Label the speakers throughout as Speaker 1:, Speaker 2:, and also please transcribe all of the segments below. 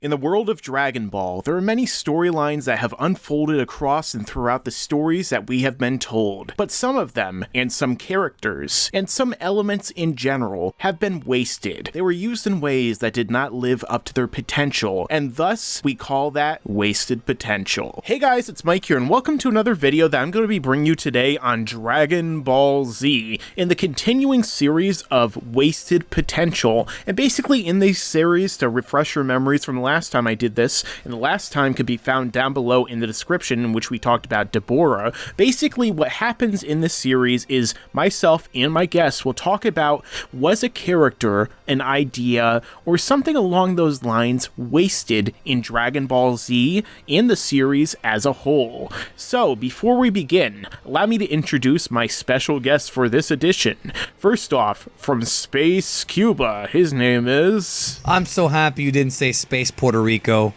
Speaker 1: In the world of Dragon Ball, there are many storylines that have unfolded across and throughout the stories that we have been told, but some of them, and some characters, and some elements in general, have been wasted. They were used in ways that did not live up to their potential, and thus, we call that wasted potential. Hey guys, it's Mike here, and welcome to another video that I'm going to be bringing you today on Dragon Ball Z, in the continuing series of wasted potential, and basically in this series, to refresh your memories from the last time I did this, and the last time could be found down below in the description, in which we talked about Deborah. Basically, what happens in this series is myself and my guests will talk about, was a character, an idea, or something along those lines wasted in Dragon Ball Z and the series as a whole. So, before we begin, allow me to introduce my special guest for this edition. First off, from Space Cuba, his name is...
Speaker 2: I'm so happy you didn't say Space Puerto Rico.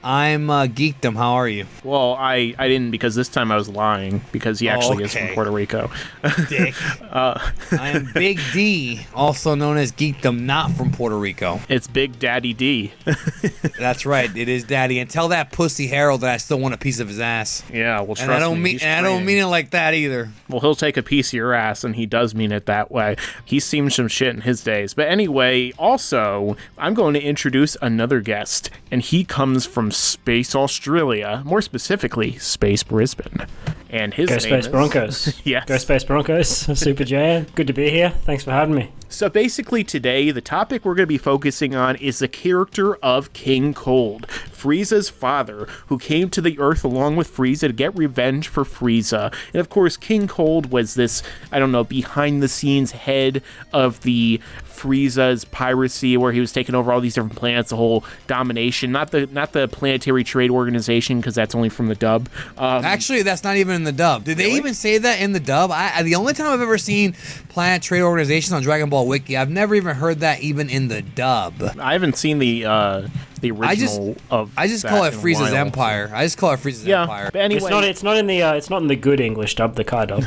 Speaker 2: I'm Geekdom. How are you?
Speaker 1: Well, I didn't, because this time I was lying, because he actually is from Puerto Rico.
Speaker 2: Dick. I am Big D, also known as Geekdom, not from Puerto Rico.
Speaker 1: It's Big Daddy D.
Speaker 2: That's right, it is Daddy. And tell that pussy Harold that I still want a piece of his ass.
Speaker 1: Yeah, well, trust
Speaker 2: and I don't
Speaker 1: me.
Speaker 2: I don't mean it like that either.
Speaker 1: Well, he'll take a piece of your ass, and he does mean it that way. He's seen some shit in his days. But anyway, also, I'm going to introduce another guest, and he comes from Space Australia, more specifically, Space Brisbane. And his name
Speaker 3: Space
Speaker 1: is...
Speaker 3: Broncos.
Speaker 1: Yes.
Speaker 3: Go Space Broncos. Superjayain. Good to be here. Thanks for having me.
Speaker 1: So basically today, the topic we're going to be focusing on is the character of King Cold, Frieza's father, who came to the Earth along with Frieza to get revenge for Frieza. And of course, King Cold was this, I don't know, behind-the-scenes head of the Frieza's piracy, where he was taking over all these different planets, the whole domination, not the Planetary Trade Organization, because that's only from the dub.
Speaker 2: Actually, that's not even in the dub. Did they even say that in the dub? The only time I've ever seen Planet Trade Organization on Dragon Ball Wiki, I've never even heard that even in the dub.
Speaker 1: I haven't seen the original
Speaker 2: I just call it Frieza's Empire. I just call it Frieza's Empire.
Speaker 1: But anyway,
Speaker 3: it's not in the good English dub, the Kai dub.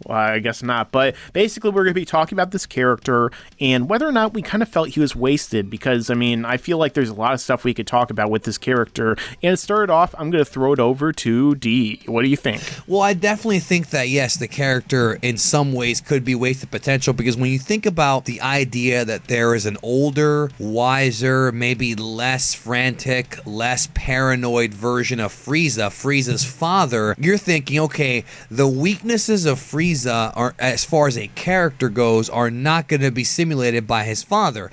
Speaker 1: Well, I guess not. But basically, we're going to be talking about this character and whether or not we kind of felt he was wasted, because, I mean, I feel like there's a lot of stuff we could talk about with this character. And to start off, I'm going to throw it over to D. What do you think?
Speaker 2: Well, I definitely think that, yes, the character in some ways could be wasted potential, because when you think about the idea that there is an older, wiser, maybe less frantic, less paranoid version of Frieza, Frieza's father, you're thinking, okay, the weaknesses of Frieza, are, as far as a character goes, are not going to be simulated by his father.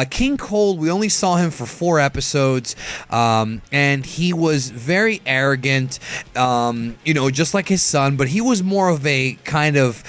Speaker 2: King Cold, we only saw him for 4 episodes, and he was very arrogant, just like his son, but he was more of a kind of,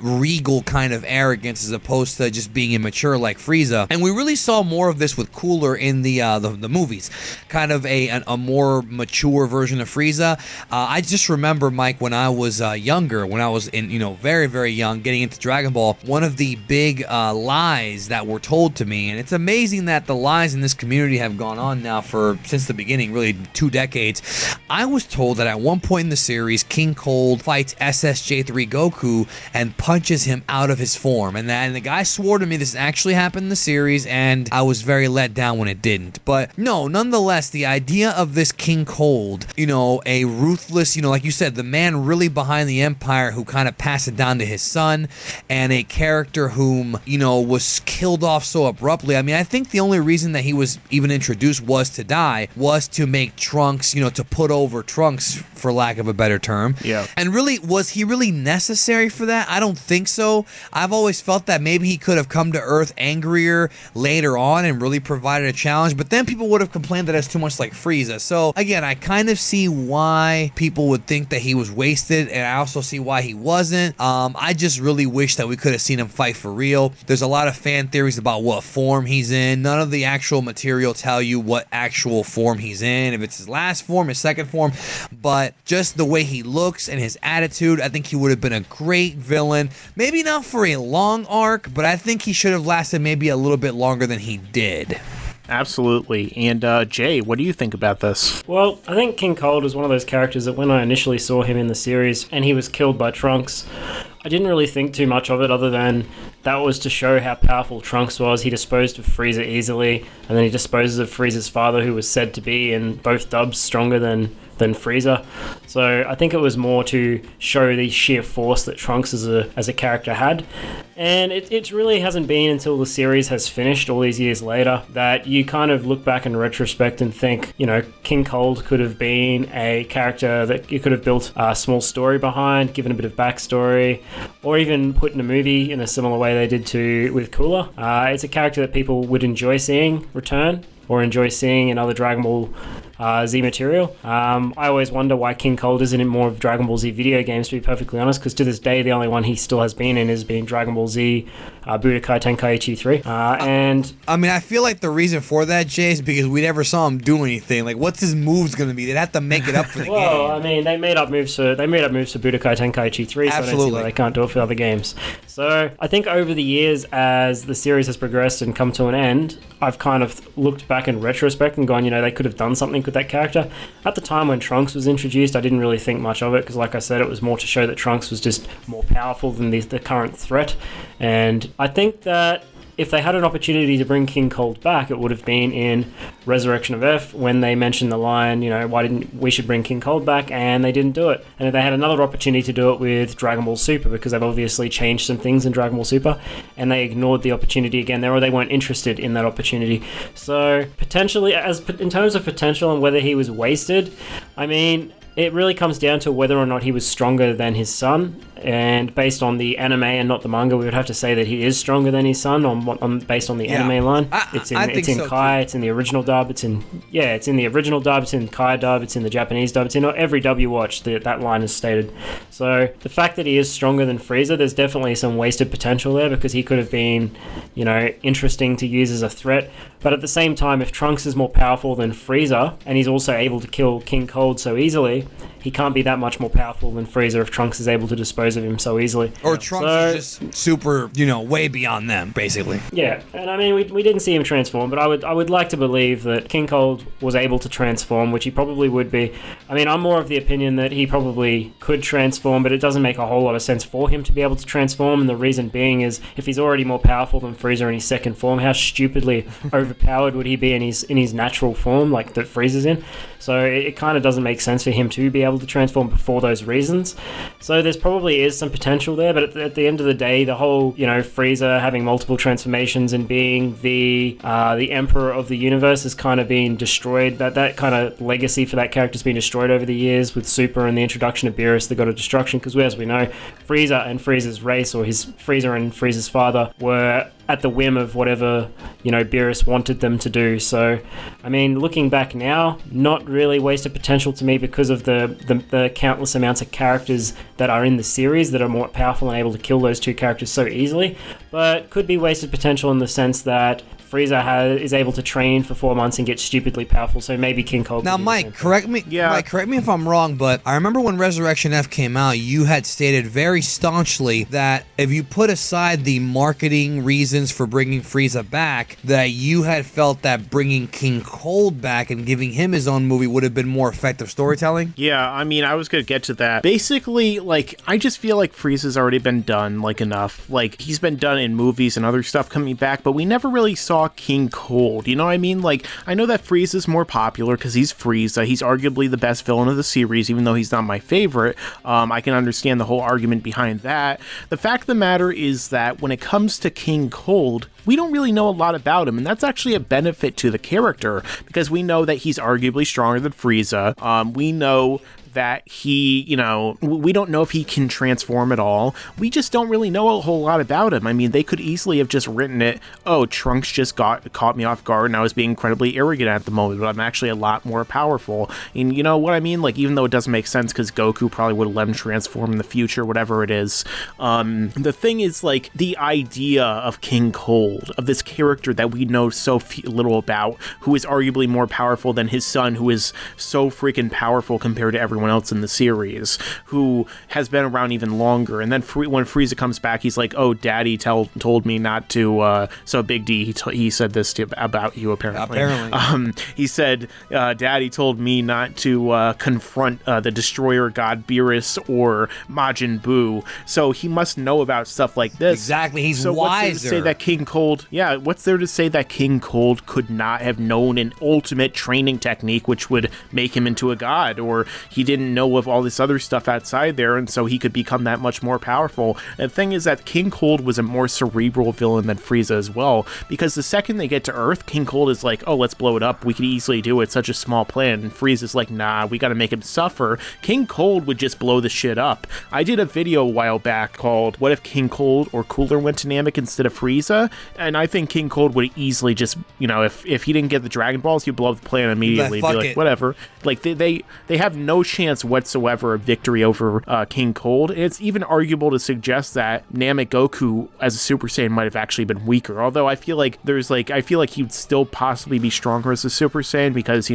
Speaker 2: regal kind of arrogance as opposed to just being immature like Frieza. And we really saw more of this with Cooler in the movies, kind of a more mature version of Frieza. I just remember, Mike, when I was younger, when I was in very, very young, getting into Dragon Ball, one of the big lies that were told to me, and it's amazing that the lies in this community have gone on now since the beginning, really 2 decades. I was told that at one point in the series, King Cold fights SSJ3 Goku and punches him out of his form, and the guy swore to me this actually happened in the series, and I was very let down when it didn't. But no, nonetheless, the idea of this King Cold, a ruthless, like you said, the man really behind the empire who kind of passed it down to his son, and a character whom, was killed off so abruptly. I mean, I think the only reason that he was even introduced was to die, was to make Trunks, to put over Trunks, for lack of a better term.
Speaker 1: Yeah.
Speaker 2: And really, was he really necessary for that? I don't think so. I've always felt that maybe he could have come to Earth angrier later on and really provided a challenge, but then people would have complained that it's too much like Frieza. So again, I kind of see why people would think that he was wasted, and I also see why he wasn't. I just really wish that we could have seen him fight for real. There's a lot of fan theories about what form he's in. None of the actual material tell you what actual form he's in, if it's his last form, his second form, but just the way he looks and his attitude, I think he would have been a great villain. Maybe not for a long arc, but I think he should have lasted maybe a little bit longer than he did.
Speaker 1: Absolutely. And Jay, what do you think about this?
Speaker 3: Well, I think King Cold is one of those characters that when I initially saw him in the series and he was killed by Trunks, I didn't really think too much of it other than that was to show how powerful Trunks was. He disposed of Frieza easily, and then he disposes of Frieza's father, who was said to be, in both dubs, stronger than Frieza. So I think it was more to show the sheer force that Trunks as a character had. And it really hasn't been until the series has finished all these years later that you kind of look back in retrospect and think, King Cold could have been a character that you could have built a small story behind, given a bit of backstory, or even put in a movie in a similar way they did with Cooler. It's a character that people would enjoy seeing return, or enjoy seeing in other Dragon Ball Z material. I always wonder why King Cold isn't in more of Dragon Ball Z video games, to be perfectly honest, because to this day the only one he still has been in is being Dragon Ball Z Budokai Tenkaichi 3. And
Speaker 2: I mean, I feel like the reason for that, Jay, is because we never saw him do anything. Like, what's his moves going to be? They'd have to make it up for the game.
Speaker 3: Well, I mean, they made up moves for Budokai Tenkaichi 3, so I don't see why they can't do it for other games. So I think over the years, as the series has progressed and come to an end, I've kind of looked back in retrospect and gone, they could have done something with that character. At the time when Trunks was introduced, I didn't really think much of it, because like I said, it was more to show that Trunks was just more powerful than the current threat. And I think that if they had an opportunity to bring King Cold back, it would have been in Resurrection of F, when they mentioned the line, why didn't we should bring King Cold back, and they didn't do it. And if they had another opportunity to do it with Dragon Ball Super, because they've obviously changed some things in Dragon Ball Super, and they ignored the opportunity again there, or they weren't interested in that opportunity. So potentially, in terms of potential and whether he was wasted, I mean, it really comes down to whether or not he was stronger than his son. And based on the anime and not the manga, we would have to say that he is stronger than his son based on the anime line. It's in Kai, it's in the original dub, it's in the original dub, it's in Kai dub, it's in the Japanese dub, it's in every dub you watch, that line is stated. So the fact that he is stronger than Frieza, there's definitely some wasted potential there, because he could have been, interesting to use as a threat. But at the same time, if Trunks is more powerful than Frieza, and he's also able to kill King Cold so easily, he can't be that much more powerful than Frieza if Trunks is able to dispose of him so easily.
Speaker 2: Or Trunks is just super, way beyond them, basically.
Speaker 3: Yeah, and I mean, we didn't see him transform, but I would like to believe that King Cold was able to transform, which he probably would be. I mean, I'm more of the opinion that he probably could transform, but it doesn't make a whole lot of sense for him to be able to transform, and the reason being is, if he's already more powerful than Frieza in his second form, how stupidly overpowered would he be in his natural form, like that Frieza's in? So it kind of doesn't make sense for him to be able to transform for those reasons. So there's probably is some potential there, but at the end of the day, the whole, Frieza having multiple transformations and being the emperor of the universe is kind of being destroyed. That kind of legacy for that character has been destroyed over the years with Super and the introduction of Beerus, the God of Destruction, because as we know, Frieza and Frieza's race, or Frieza and Frieza's father, were at the whim of whatever, Beerus wanted them to do. So, I mean, looking back now, not really wasted potential to me, because of the countless amounts of characters that are in the series that are more powerful and able to kill those two characters so easily, but could be wasted potential in the sense that Frieza is able to train for 4 months and get stupidly powerful, so maybe King Cold.
Speaker 2: Now, Mike, correct me. Yeah. Mike, correct me if I'm wrong, but I remember when Resurrection F came out, you had stated very staunchly that if you put aside the marketing reasons for bringing Frieza back, that you had felt that bringing King Cold back and giving him his own movie would have been more effective storytelling.
Speaker 1: Yeah, I mean, I was gonna get to that. Basically, I just feel like Frieza's already been done, enough. He's been done in movies and other stuff coming back, but we never really saw King Cold, you know what I mean? I know that Frieza's more popular because he's Frieza. He's arguably the best villain of the series, even though he's not my favorite. I can understand the whole argument behind that. The fact of the matter is that when it comes to King Cold, we don't really know a lot about him, and that's actually a benefit to the character, because we know that he's arguably stronger than Frieza. We know that he, we don't know if he can transform at all. We just don't really know a whole lot about him. I mean, they could easily have just written it, oh, Trunks just caught me off guard and I was being incredibly arrogant at the moment, but I'm actually a lot more powerful. And you know what I mean? Even though it doesn't make sense because Goku probably would have let him transform in the future, whatever it is. The thing is, the idea of King Cold, of this character that we know so little about, who is arguably more powerful than his son, who is so freaking powerful compared to everyone everyone else in the series, who has been around even longer. And then when Frieza comes back, he's like, "Oh, Daddy told me not to." So Big D, he said this about you apparently. He said, "Daddy told me not to confront the Destroyer God Beerus or Majin Buu." So he must know about stuff like this.
Speaker 2: Exactly, he's
Speaker 1: so
Speaker 2: wiser.
Speaker 1: What's there to say that King Cold? Yeah, what's there to say that King Cold could not have known an ultimate training technique which would make him into a god, or he didn't know of all this other stuff outside there, and so he could become that much more powerful? And the thing is that King Cold was a more cerebral villain than Frieza as well, because the second they get to Earth, King Cold is like, "Oh, let's blow it up. We could easily do it. Such a small plan." And Frieza's like, "Nah, we gotta make him suffer." King Cold would just blow the shit up. I did a video a while back called "What if King Cold or Cooler went to Namek instead of Frieza?" And I think King Cold would easily just, if he didn't get the Dragon Balls, he'd blow up the planet immediately. Be like, whatever. Like, they have no chance whatsoever of victory over King Cold. And it's even arguable to suggest that Namek Goku as a Super Saiyan might have actually been weaker. Although I feel like he'd still possibly be stronger as a Super Saiyan, because,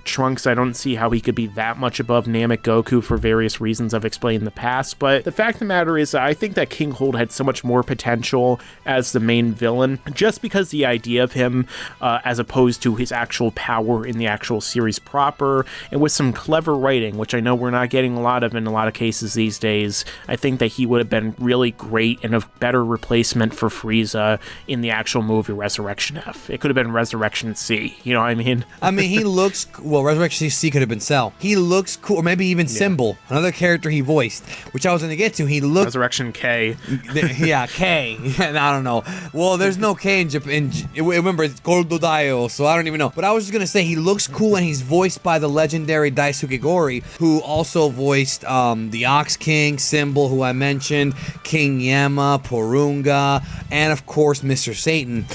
Speaker 1: Trunks, I don't see how he could be that much above Namek Goku for various reasons I've explained in the past. But the fact of the matter is, I think that King Cold had so much more potential as the main villain, just because the idea of him, as opposed to his actual power in the actual series proper, and with some clever writing, which I know we're not getting a lot of in a lot of cases these days, I think that he would have been really great and a better replacement for Frieza in the actual movie Resurrection F. It could have been Resurrection C, you know what I mean?
Speaker 2: I mean, he looks, Resurrection C could have been Cell. He looks cool, or maybe even Symbol, another character he voiced, which I was going to get to. He looked...
Speaker 1: Resurrection K.
Speaker 2: Yeah, K. I don't know. Well, there's no K in Japan. Remember, it's Cold Daio, so I don't even know. But I was just going to say, he looks cool, and he's voiced by the legendary Daisuke Gori, who also voiced the Ox King, Symbol, who I mentioned, King Yama, Porunga, and of course, Mr. Satan.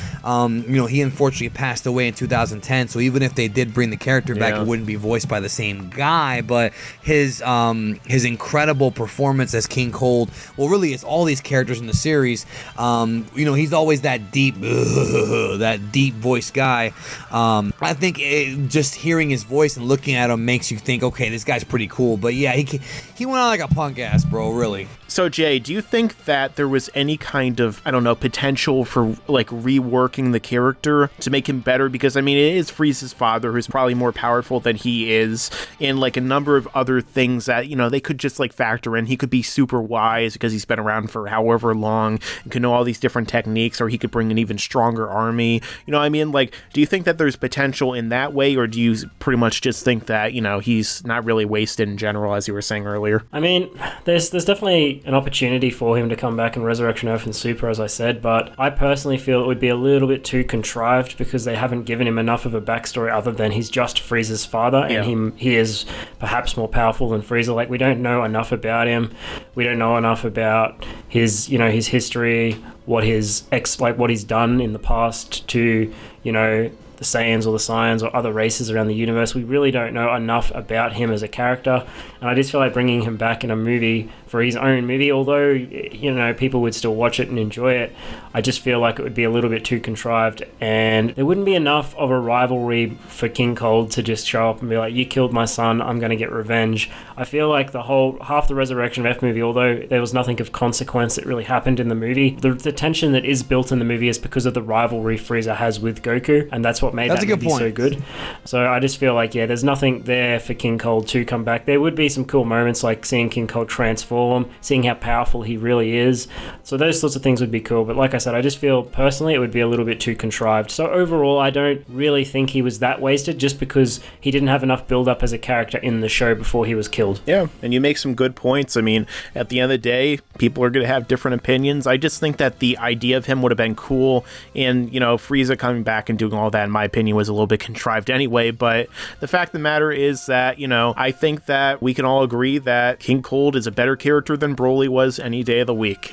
Speaker 2: He unfortunately passed away in 2010, so even if they did bring the character back, it wouldn't be voiced by the same guy. But his incredible performance as King Cold, well, really, it's all these characters in the series. He's always that deep voice guy. I think just hearing his voice and looking at him makes you think, okay, this guy's pretty cool. But yeah, he went on like a punk ass, bro, really.
Speaker 1: So, Jay, do you think that there was any kind of, potential for, reworking the character to make him better? Because, it is Frieza's father, who's probably more powerful than he is, and, a number of other things that, they could just, factor in. He could be super wise because he's been around for however long and can know all these different techniques, or he could bring an even stronger army. Do you think that there's potential in that way, or do you pretty much just think that, he's not really wasted in general, as you were saying earlier?
Speaker 3: There's definitely an opportunity for him to come back in Resurrection Earth and Super, as I said, but I personally feel it would be a little bit too contrived because they haven't given him enough of a backstory other than he's just Frieza's father, and he is perhaps more powerful than Frieza. We don't know enough about him. We don't know enough about his history, what he's done in the past to, the Saiyans or the Saiyans or other races around the universe. We really don't know enough about him as a character, and I just feel like bringing him back in a movie for his own movie, although people would still watch it and enjoy it, I just feel like it would be a little bit too contrived, and there wouldn't be enough of a rivalry for King Cold to just show up and be like, "You killed my son, I'm going to get revenge." I feel like half the Resurrection of F movie, although there was nothing of consequence that really happened in the movie, the tension that is built in the movie is because of the rivalry Frieza has with Goku, and that's what made that movie so good. So I just feel like, there's nothing there for King Cold to come back. There would be some cool moments like seeing King Cold transform, seeing how powerful he really is. So those sorts of things would be cool. But like I said, I just feel personally it would be a little bit too contrived. So overall, I don't really think he was that wasted just because he didn't have enough build up as a character in the show before he was killed.
Speaker 1: Yeah, and you make some good points. At the end of the day, people are going to have different opinions. I just think that the idea of him would have been cool, and, Frieza coming back and doing all that, in my opinion, was a little bit contrived anyway. But the fact of the matter is that, I think that we can all agree that King Cold is a better character character than Broly was any day of the week.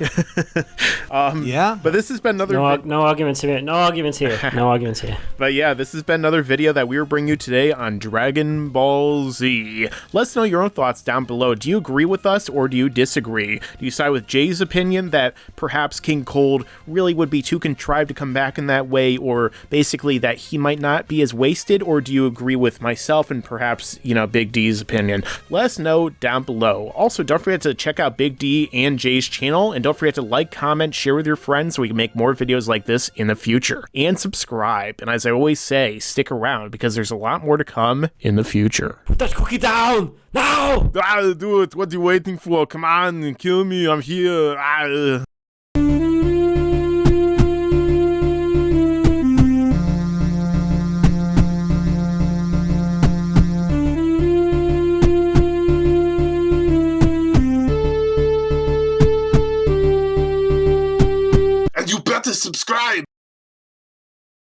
Speaker 2: Yeah.
Speaker 1: But this has been another...
Speaker 3: No arguments here. No arguments here. No arguments here.
Speaker 1: But yeah, this has been another video that we were bringing you today on Dragon Ball Z. Let us know your own thoughts down below. Do you agree with us or do you disagree? Do you side with Jay's opinion that perhaps King Cold really would be too contrived to come back in that way, or basically that he might not be as wasted? Or do you agree with myself and perhaps, Big D's opinion? Let us know down below. Also, don't forget to check out Big D and Jay's channel, and don't forget to like, comment, share with your friends so we can make more videos like this in the future. And subscribe. And as I always say, stick around because there's a lot more to come in the future.
Speaker 3: Put that cookie down! Now!
Speaker 1: Do it! What are you waiting for? Come on, kill me, I'm here.
Speaker 4: And you better subscribe!